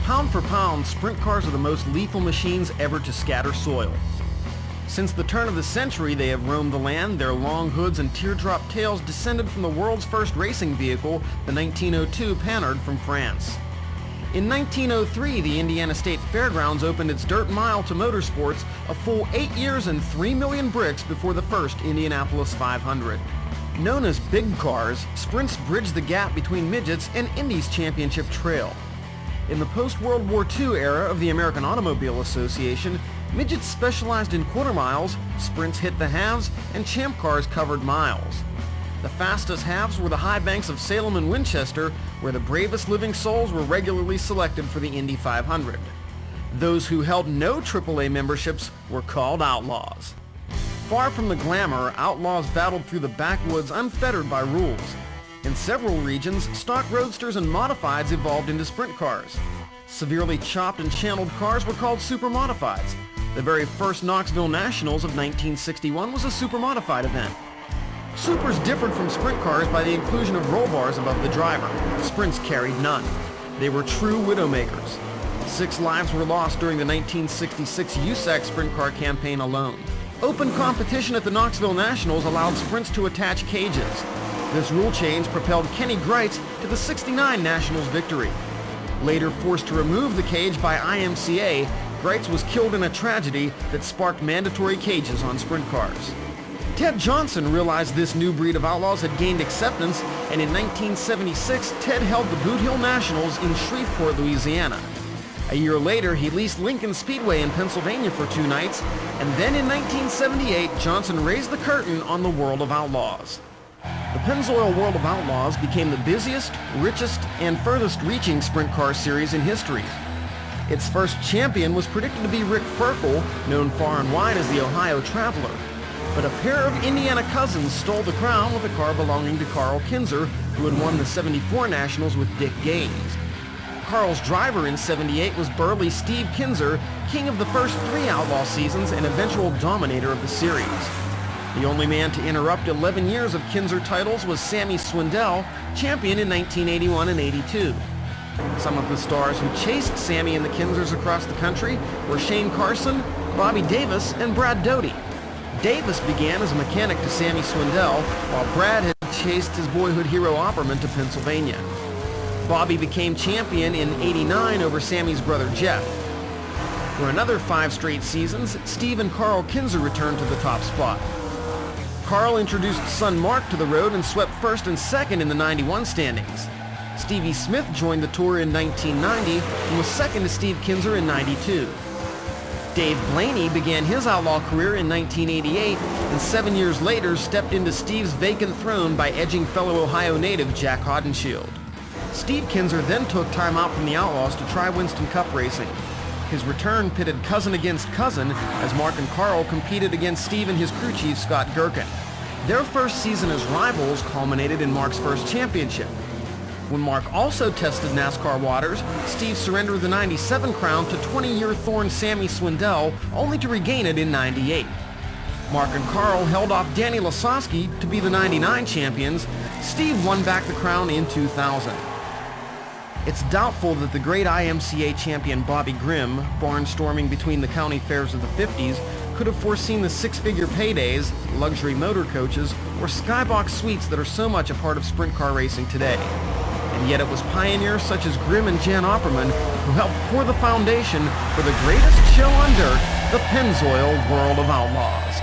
Pound for pound, sprint cars are the most lethal machines ever to scatter soil. Since the turn of the century, they have roamed the land, their long hoods and teardrop tails descended from the world's first racing vehicle, the 1902 Panhard from France. In 1903, the Indiana State Fairgrounds opened its dirt mile to motorsports a full 8 years and 3 million bricks before the first Indianapolis 500. Known as big cars, sprints bridge the gap between midgets and Indy's championship trail. In the post-World War II era of the American Automobile Association, midgets specialized in quarter miles, sprints hit the halves, and champ cars covered miles. The fastest halves were the high banks of Salem and Winchester, where the bravest living souls were regularly selected for the Indy 500. Those who held no AAA memberships were called Outlaws. Far from the glamour, Outlaws battled through the backwoods unfettered by rules. In several regions, stock roadsters and modifieds evolved into sprint cars. Severely chopped and channeled cars were called super modifieds. The very first Knoxville Nationals of 1961 was a super modified event. Supers differed from sprint cars by the inclusion of roll bars above the driver. Sprints carried none. They were true widowmakers. 6 lives were lost during the 1966 USAC sprint car campaign alone. Open competition at the Knoxville Nationals allowed sprints to attach cages. This rule change propelled Kenny Greitz to the '69 Nationals victory. Later forced to remove the cage by IMCA, Greitz was killed in a tragedy that sparked mandatory cages on sprint cars. Ted Johnson realized this new breed of outlaws had gained acceptance, and in 1976, Ted held the Boot Hill Nationals in Shreveport, Louisiana. A year later, he leased Lincoln Speedway in Pennsylvania for 2 nights, and then in 1978, Johnson raised the curtain on the World of Outlaws. The Pennzoil World of Outlaws became the busiest, richest, and furthest-reaching sprint car series in history. Its first champion was predicted to be Rick Ferkel, known far and wide as the Ohio Traveler. But a pair of Indiana cousins stole the crown with a car belonging to Carl Kinzer, who had won the '74 Nationals with Dick Gaines. Carl's driver in '78 was burly Steve Kinzer, king of the first 3 Outlaw seasons and eventual dominator of the series. The only man to interrupt 11 years of Kinzer titles was Sammy Swindell, champion in 1981 and '82. Some of the stars who chased Sammy and the Kinzers across the country were Shane Carson, Bobby Davis, and Brad Doty. Davis began as a mechanic to Sammy Swindell, while Brad had chased his boyhood hero Opperman to Pennsylvania. Bobby became champion in '89 over Sammy's brother Jeff. For another 5 straight seasons, Steve and Carl Kinzer returned to the top spot. Carl introduced son Mark to the road and swept first and second in the '91 standings. Stevie Smith joined the tour in 1990 and was second to Steve Kinzer in '92. Dave Blaney began his outlaw career in 1988 and 7 years later stepped into Steve's vacant throne by edging fellow Ohio native Jack Hodenshield. Steve Kinzer then took time out from the Outlaws to try Winston Cup racing. His return pitted cousin against cousin as Mark and Carl competed against Steve and his crew chief Scott Gherkin. Their first season as rivals culminated in Mark's first championship. When Mark also tested NASCAR waters, Steve surrendered the '97 crown to 20-year thorn Sammy Swindell, only to regain it in '98. Mark and Carl held off Danny Lasowski to be the '99 champions. Steve won back the crown in 2000. It's doubtful that the great IMCA champion Bobby Grimm, barnstorming between the county fairs of the 50s, could have foreseen the 6-figure paydays, luxury motor coaches, or skybox suites that are so much a part of sprint car racing today. And yet it was pioneers such as Grimm and Jan Opperman who helped pour the foundation for the greatest show on dirt, the Pennzoil World of Outlaws.